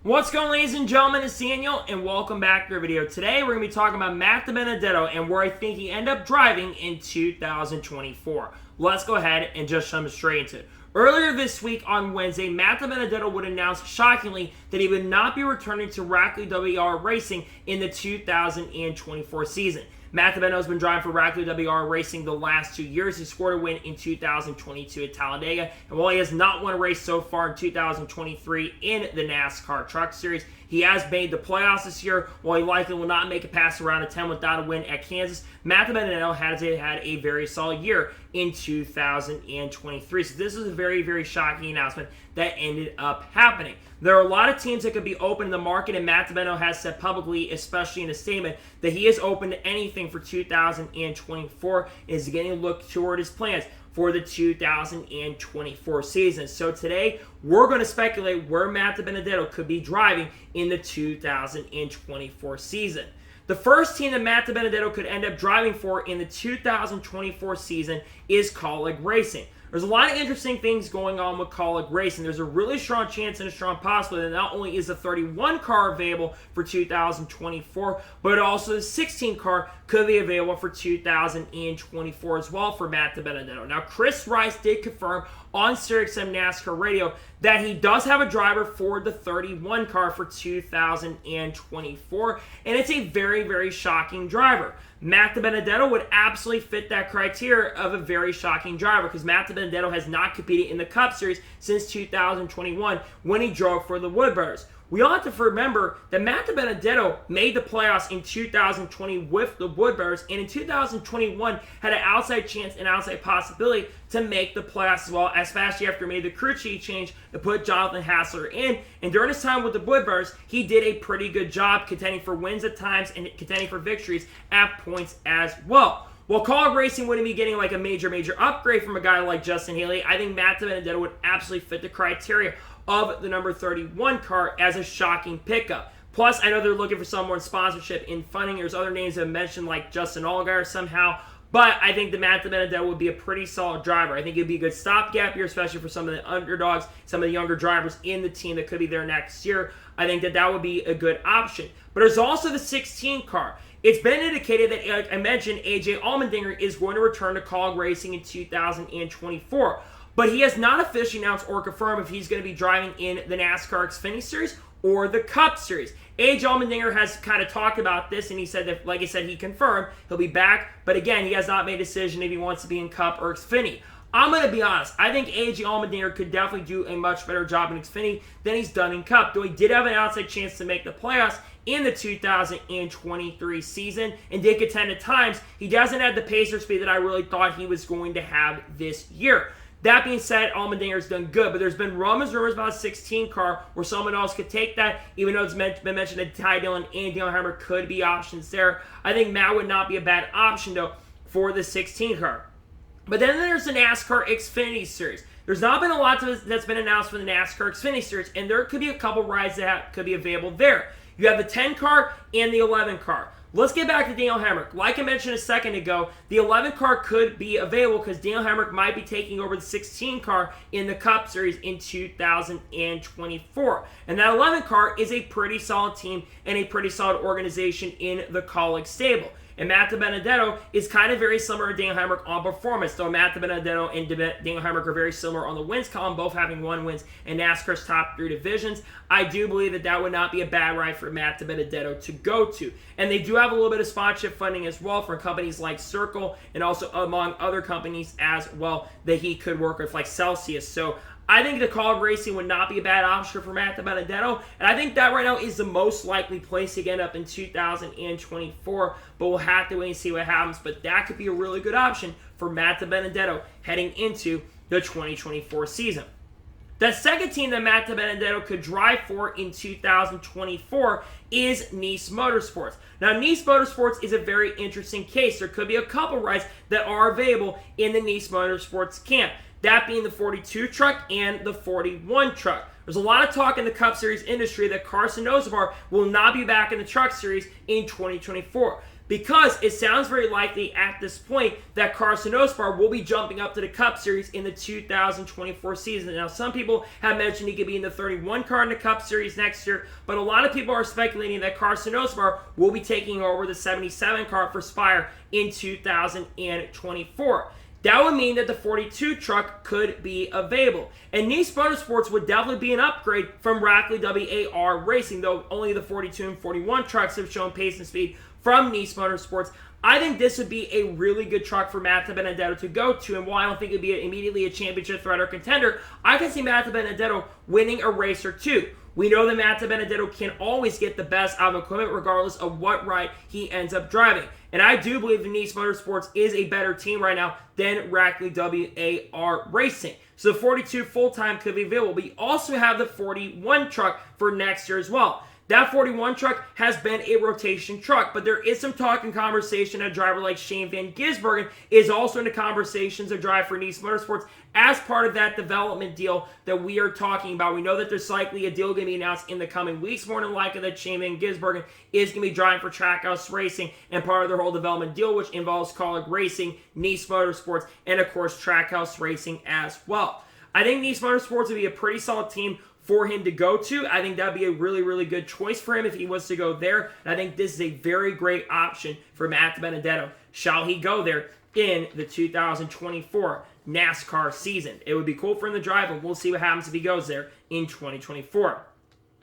What's going on, ladies and gentlemen? It's Daniel, and welcome back to our video. Today, we're going to be talking about Matt DiBenedetto and where I think he ended up driving in 2024. Let's go ahead and just jump straight into it. Earlier this week on Wednesday, Matt DiBenedetto would announce shockingly that he would not be returning to Rackley WR Racing in the 2024 season. Matt DiBenedetto has been driving for Rackley WR Racing the last 2 years. He scored a win in 2022 at Talladega, and while he has not won a race so far in 2023 in the NASCAR Truck Series, he has made the playoffs this year. While he likely will not make it past the round of 10 without a win at Kansas, Matt DiBenedetto has had a very solid year in 2023. So this is a very, very shocking announcement that ended up happening. There are a lot of teams that could be open in the market, and Matt DiBenedetto has said publicly, especially in a statement, that he is open to anything for 2024 and is getting a look toward his plans for the 2024 season. So today, we're going to speculate where Matt DiBenedetto could be driving in the 2024 season. The first team that Matt DiBenedetto could end up driving for in the 2024 season is Cog Racing. There's a lot of interesting things going on with Cog Racing. There's a really strong chance and a strong possibility that not only is the 31 car available for 2024, but also the 16 car could be available for 2024 as well for Matt DiBenedetto. Now, Chris Rice did confirm on CR7 NASCAR radio that he does have a driver for the 31 car for 2024, and it's a very, very shocking driver. Matt DiBenedetto would absolutely fit that criteria of a very shocking driver because Matt DiBenedetto has not competed in the Cup Series since 2021 when he drove for the Wood Brothers. We all have to remember that Matt DiBenedetto made the playoffs in 2020 with the Wood Brothers, and in 2021 had an outside chance and outside possibility to make the playoffs as well, especially after he made the crew chief change to put Jonathan Hassler in. And during his time with the Wood Brothers, he did a pretty good job contending for wins at times and contending for victories at points as well. While Cog Racing wouldn't be getting like a major upgrade from a guy like Justin Haley, I think Matt DiBenedetto would absolutely fit the criteria of the number 31 car as a shocking pickup. Plus, I know they're looking for some more sponsorship in funding. There's other names that have mentioned like Justin Allgaier somehow. But I think that Matt DiBenedetto would be a pretty solid driver. I think it would be a good stopgap here, especially for some of the underdogs, some of the younger drivers in the team that could be there next year. I think that would be a good option. But there's also the 16 car. It's been indicated that, like I mentioned, AJ Allmendinger is going to return to Cog Racing in 2024. But he has not officially announced or confirmed if he's going to be driving in the NASCAR Xfinity Series or the Cup Series. AJ Allmendinger has kind of talked about this, and he said that, like I said, he confirmed he'll be back. But again, he has not made a decision if he wants to be in Cup or Xfinity. I'm going to be honest. I think AJ Allmendinger could definitely do a much better job in Xfinity than he's done in Cup. Though he did have an outside chance to make the playoffs in the 2023 season and did contend at times, he doesn't have the pacer speed that I really thought he was going to have this year. That being said, Allmendinger's done good, but there's been rumors about a 16 car where someone else could take that, even though it's been mentioned that Ty Dillon and Daniel Hemrick could be options there. I think Matt would not be a bad option, though, for the 16 car. But then there's the NASCAR Xfinity Series. There's not been a lot that's been announced for the NASCAR Xfinity Series, and there could be a couple rides that could be available there. You have the 10 car and the 11 car. Let's get back to Daniel Hemrick. Like I mentioned a second ago, the 11 car could be available because Daniel Hemrick might be taking over the 16 car in the Cup Series in 2024. And that 11 car is a pretty solid team and a pretty solid organization in the Kaulig stable. And Matt DiBenedetto is kind of very similar to Daniel Hemrick on performance, though Matt DiBenedetto and Daniel Hemrick are very similar on the wins column, both having 1 wins in NASCAR's top 3 divisions. I do believe that would not be a bad ride for Matt DiBenedetto to go to. And they do have a little bit of sponsorship funding as well from companies like Circle and also among other companies as well that he could work with, like Celsius. So I think the Cog Racing would not be a bad option for Matt DiBenedetto, and I think that right now is the most likely place to end up in 2024, but we'll have to wait and see what happens. But that could be a really good option for Matt DiBenedetto heading into the 2024 season. The second team that Matt DiBenedetto could drive for in 2024 is Nice Motorsports. Now, Nice Motorsports is a very interesting case. There could be a couple rides that are available in the Nice Motorsports camp. That being the 42 truck and the 41 truck. There's a lot of talk in the Cup Series industry that Carson Nosevar will not be back in the Truck Series in 2024. because it sounds very likely at this point that Carson Osbar will be jumping up to the Cup Series in the 2024 season. Now, some people have mentioned he could be in the 31 car in the Cup Series next year, but a lot of people are speculating that Carson Osbar will be taking over the 77 car for Spire in 2024. That would mean that the 42 truck could be available. And Nice Motorsports would definitely be an upgrade from Rackley WAR Racing, though only the 42 and 41 trucks have shown pace and speed from Nice Motorsports. I think this would be a really good truck for Matt DiBenedetto to go to, and while I don't think it would be immediately a championship threat or contender, I can see Matt DiBenedetto winning a race or two. We know that Matt DiBenedetto can always get the best out of equipment regardless of what ride he ends up driving. And I do believe the Nice Motorsports is a better team right now than Rackley WAR Racing. So the 42 full-time could be available. But you also have the 41 truck for next year as well. That 41 truck has been a rotation truck, but there is some talk and conversation. A driver like Shane Van Gisbergen is also in the conversations to drive for Nice Motorsports as part of that development deal that we are talking about. We know that there's likely a deal going to be announced in the coming weeks, more than likely that Shane Van Gisbergen is going to be driving for Trackhouse Racing and part of their whole development deal, which involves Cog Racing, Nice Motorsports, and of course Trackhouse Racing as well. I think Nice Motorsports would be a pretty solid team for him to go to. I think that would be a really, really good choice for him if he was to go there. And I think this is a very great option for Matt DiBenedetto. Shall he go there in the 2024 NASCAR season? It would be cool for him to drive, and we'll see what happens if he goes there in 2024.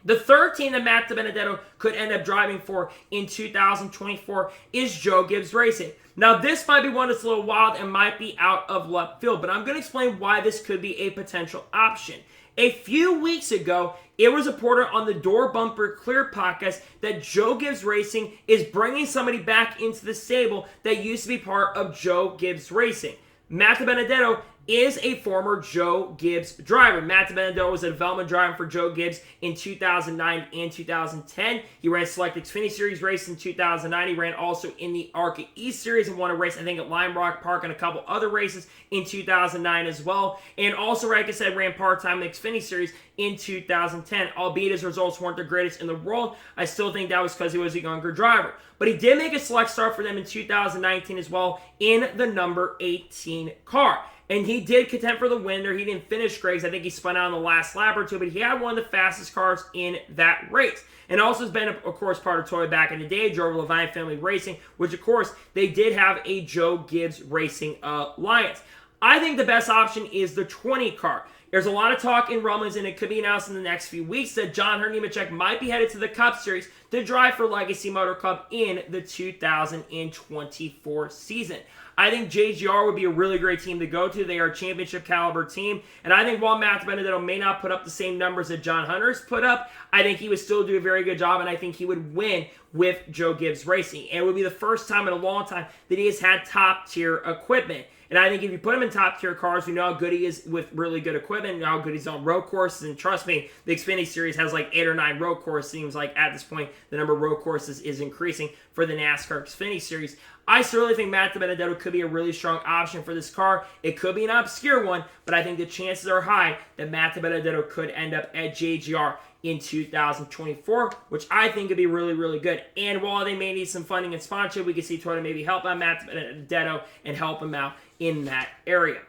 The third team that Matt DiBenedetto could end up driving for in 2024 is Joe Gibbs Racing. Now, this might be one that's a little wild and might be out of left field, but I'm going to explain why this could be a potential option. A few weeks ago, it was reported on the Door Bumper Clear podcast that Joe Gibbs Racing is bringing somebody back into the stable that used to be part of Joe Gibbs Racing. Matt DiBenedetto is a former Joe Gibbs driver. Matt DiBenedetto was a development driver for Joe Gibbs in 2009 and 2010. He ran Select Xfinity Series race in 2009. He ran also in the ARCA East Series and won a race, I think, at Lime Rock Park and a couple other races in 2009 as well. And also, like I said, ran part-time in the Xfinity Series in 2010. Albeit his results weren't the greatest in the world, I still think that was because he was a younger driver. But he did make a select start for them in 2019 as well in the number 18 car. And he did contend for the win there. He didn't finish Greg's. I think he spun out on the last lap or two, but he had one of the fastest cars in that race. And also has been, of course, part of Toy back in the day, drove Levine Family Racing, which, of course, they did have a Joe Gibbs Racing Alliance. I think the best option is the 20 car. There's a lot of talk in rumblings, and it could be announced in the next few weeks that John Nemechek might be headed to the Cup Series to drive for Legacy Motor Club in the 2024 season. I think JGR would be a really great team to go to. They are a championship caliber team. And I think while Matt DiBenedetto may not put up the same numbers that John Hunter's put up, I think he would still do a very good job, and I think he would win with Joe Gibbs Racing. And it would be the first time in a long time that he has had top-tier equipment. And I think if you put him in top-tier cars, we know how good he is with really good equipment, and how good he's on road courses. And trust me, the Xfinity Series has like 8 or 9 road courses. Seems like at this point, the number of road courses is increasing for the NASCAR Xfinity Series. I certainly think Matt DiBenedetto could be a really strong option for this car. It could be an obscure one, but I think the chances are high that Matt DiBenedetto could end up at JGR in 2024, which I think could be really, really good. And while they may need some funding and sponsorship, we can see Toyota maybe help out Matt DiBenedetto and help him out in that area.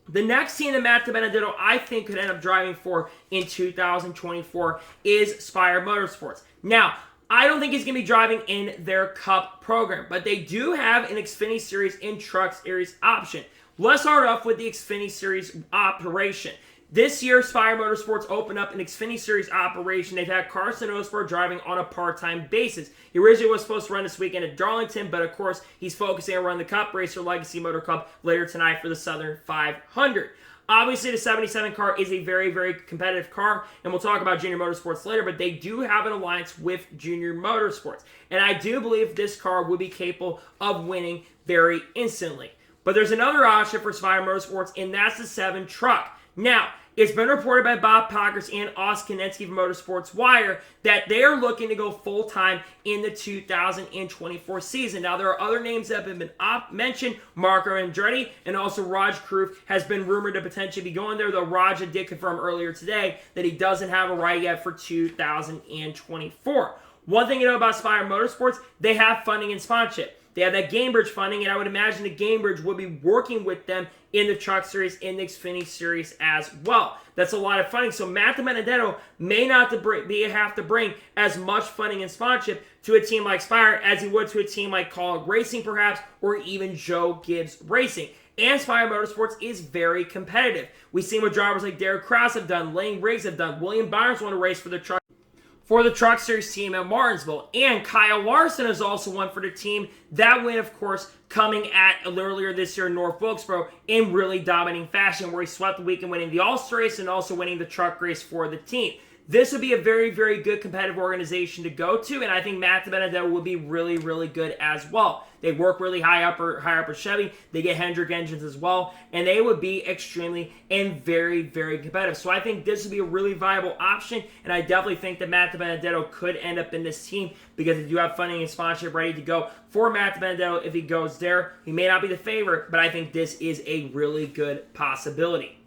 The next team that Matt DiBenedetto, I think, could end up driving for in 2024 is Spire Motorsports. Now, I don't think he's going to be driving in their Cup program, but they do have an Xfinity Series in Truck Series option. Let's start off with the Xfinity Series operation. This year, Spire Motorsports opened up an Xfinity Series operation. They've had Carson Osbar driving on a part-time basis. He originally was supposed to run this weekend at Darlington, but of course, he's focusing on running the Cup race for Legacy Motor Club later tonight for the Southern 500. Obviously, the 77 car is a very, very competitive car, and we'll talk about Junior Motorsports later, but they do have an alliance with Junior Motorsports. And I do believe this car will be capable of winning very instantly. But there's another option for Spire Motorsports, and that's the 7 truck. Now, it's been reported by Bob Pockers and Austin Kinensky from Motorsports Wire that they are looking to go full-time in the 2024 season. Now, there are other names that have been mentioned. Marco Andretti and also Raj Kroof has been rumored to potentially be going there, though Raja did confirm earlier today that he doesn't have a ride yet for 2024. One thing you know about Spire Motorsports, they have funding and sponsorship. They have that Gamebridge funding, and I would imagine the Gamebridge would be working with them in the Truck Series, in the Xfinity Series as well. That's a lot of funding. So Matt DiBenedetto may not have to bring as much funding and sponsorship to a team like Spire as he would to a team like Cog Racing perhaps, or even Joe Gibbs Racing. And Spire Motorsports is very competitive. We've seen what drivers like Derek Kraus have done, Lane Riggs have done, William Byron's won a race for the Truck Series team at Martinsville. And Kyle Larson has also won for the team. That win, of course, coming at earlier this year in North Wilkesboro in really dominating fashion, where he swept the weekend winning the All-Star race and also winning the truck race for the team. This would be a very, very good competitive organization to go to, and I think Matt DiBenedetto would be really, really good as well. They work really high up at Chevy. They get Hendrick engines as well, and they would be extremely and very, very competitive. So I think this would be a really viable option, and I definitely think that Matt DiBenedetto could end up in this team because they do have funding and sponsorship ready to go for Matt DiBenedetto if he goes there. He may not be the favorite, but I think this is a really good possibility.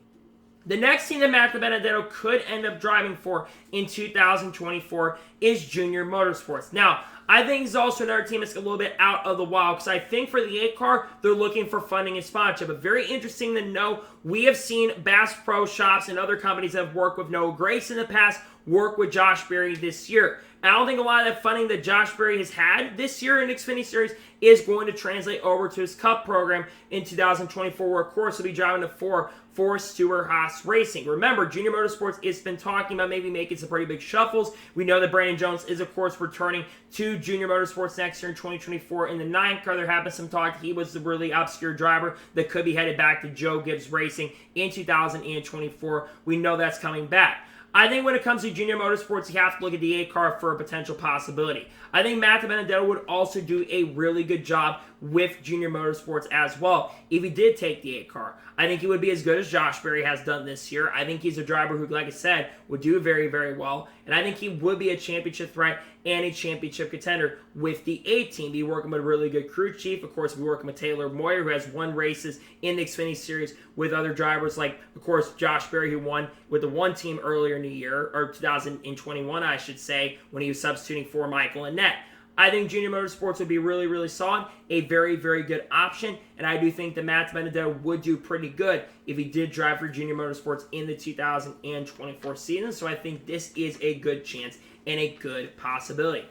The next team that Matt DiBenedetto could end up driving for in 2024 is Junior Motorsports. Now, I think it's also another team that's a little bit out of the wild because I think for the 8 car, they're looking for funding and sponsorship. But very interesting to know, we have seen Bass Pro Shops and other companies that have worked with Noah Grace in the past work with Josh Berry this year. I don't think a lot of that funding that Josh Berry has had this year in Xfinity Series is going to translate over to his Cup program in 2024, where, of course, he'll be driving the 4 for Stewart-Haas Racing. Remember, Junior Motorsports has been talking about maybe making some pretty big shuffles. We know that Brandon Jones is, of course, returning to Junior Motorsports next year in 2024 in the 9 car. There have been some talk he was the really obscure driver that could be headed back to Joe Gibbs Racing in 2024. We know that's coming back. I think when it comes to Junior Motorsports, you have to look at the 8 car for a potential possibility. I think Matt DiBenedetto would also do a really good job with Junior Motorsports as well if he did take the 8 car. I think he would be as good as Josh Berry has done this year. I think he's a driver who, like I said, would do very, very well. And I think he would be a championship threat and a championship contender with the 8 team. Be working with a really good crew chief. Of course, be working with Taylor Moyer, who has won races in the Xfinity Series with other drivers like, of course, Josh Berry, who won with the 1 team earlier in the year, or 2021, I should say, when he was substituting for Michael Annett. I think Junior Motorsports would be really, really solid, a very, very good option, and I do think that Matt DiBenedetto would do pretty good if he did drive for Junior Motorsports in the 2024 season, so I think this is a good chance and a good possibility.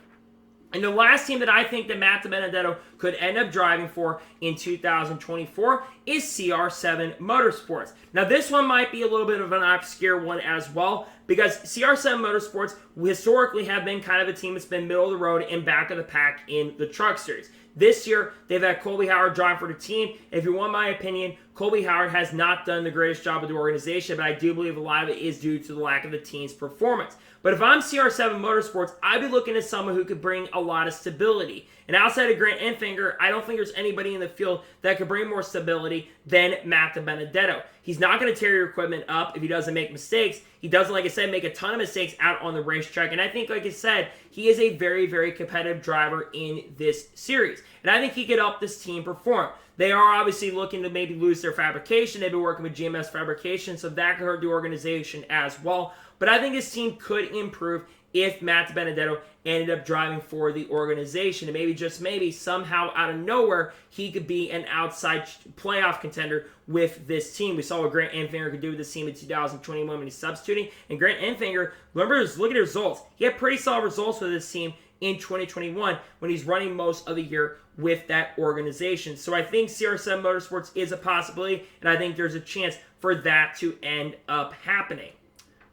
And the last team that I think that Matt DiBenedetto could end up driving for in 2024 is CR7 Motorsports. Now, this one might be a little bit of an obscure one as well, because CR7 Motorsports historically have been kind of a team that's been middle of the road and back of the pack in the Truck Series. This year, they've had Colby Howard drive for the team. If you want my opinion, Colby Howard has not done the greatest job with the organization, but I do believe a lot of it is due to the lack of the team's performance. But if I'm CR7 Motorsports, I'd be looking at someone who could bring a lot of stability. And outside of Grant Enfinger, I don't think there's anybody in the field that could bring more stability than Matt DiBenedetto. He's not going to tear your equipment up if he doesn't make mistakes. He doesn't, like I said, make a ton of mistakes out on the racetrack. And I think, like I said, he is a very, very competitive driver in this series. And I think he could help this team perform. They are obviously looking to maybe lose their fabrication. They've been working with GMS Fabrication, so that could hurt the organization as well. But I think this team could improve if Matt DiBenedetto ended up driving for the organization. And maybe, just maybe, somehow out of nowhere, he could be an outside playoff contender with this team. We saw what Grant Enfinger could do with this team in 2021 when he's substituting. And Grant Enfinger, remember, look at his results. He had pretty solid results with this team in 2021 when he's running most of the year with that organization. So I think CR7 Motorsports is a possibility, and I think there's a chance for that to end up happening.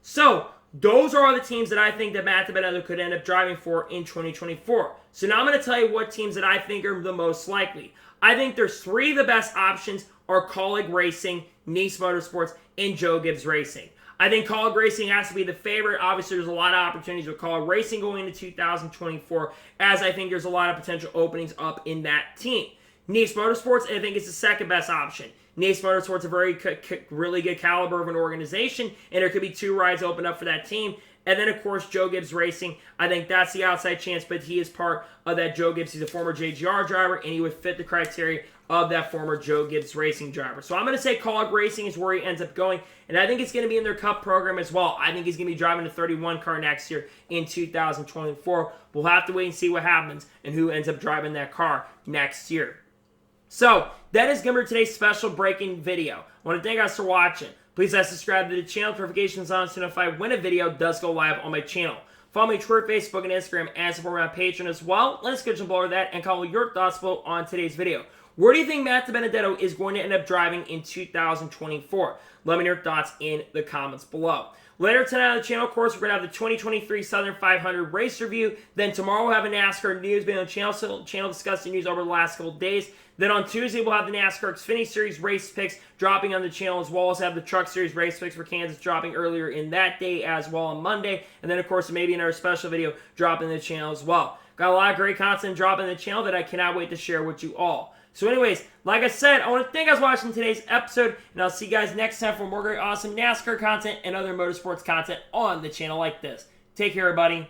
So those are all the teams that I think that Matt DiBenedetto could end up driving for in 2024. So now I'm going to tell you what teams that I think are the most likely. I think there's 3 of the best options are Cog Racing, Nice Motorsports, and Joe Gibbs Racing. I think Cog Racing has to be the favorite. Obviously, there's a lot of opportunities with Cog Racing going into 2024, as I think there's a lot of potential openings up in that team. Nice Motorsports, I think, is the second best option. Nice Motorsports is a very really good caliber of an organization, and there could be 2 rides open up for that team. And then, of course, Joe Gibbs Racing. I think that's the outside chance, but he is part of that Joe Gibbs. He's a former JGR driver, and he would fit the criteria of that former Joe Gibbs Racing driver. So I'm going to say Cog Racing is where he ends up going, and I think it's going to be in their Cup program as well. I think he's going to be driving the 31 car next year in 2024. We'll have to wait and see what happens and who ends up driving that car next year. So that is going to be today's special breaking video. I want to thank you guys for watching. Please subscribe to the channel, notifications on to notify when a video does go live on my channel. Follow me on Twitter, Facebook, and Instagram, and support me on Patreon as well. Let's get below that and comment your thoughts below on today's video. Where do you think Matt DiBenedetto is going to end up driving in 2024? Let me know your thoughts in the comments below. Later tonight on the channel, of course, we're going to have the 2023 Southern 500 race review. Then tomorrow we'll have a NASCAR news video on the channel, so the channel discussing news over the last couple of days. Then on Tuesday, we'll have the NASCAR Xfinity Series race picks dropping on the channel, as well as have the Truck Series race picks for Kansas dropping earlier in that day as well on Monday. And then, of course, maybe another special video dropping the channel as well. Got a lot of great content dropping the channel that I cannot wait to share with you all. So anyways, like I said, I want to thank you guys for watching today's episode, and I'll see you guys next time for more great, awesome NASCAR content and other motorsports content on the channel like this. Take care, everybody.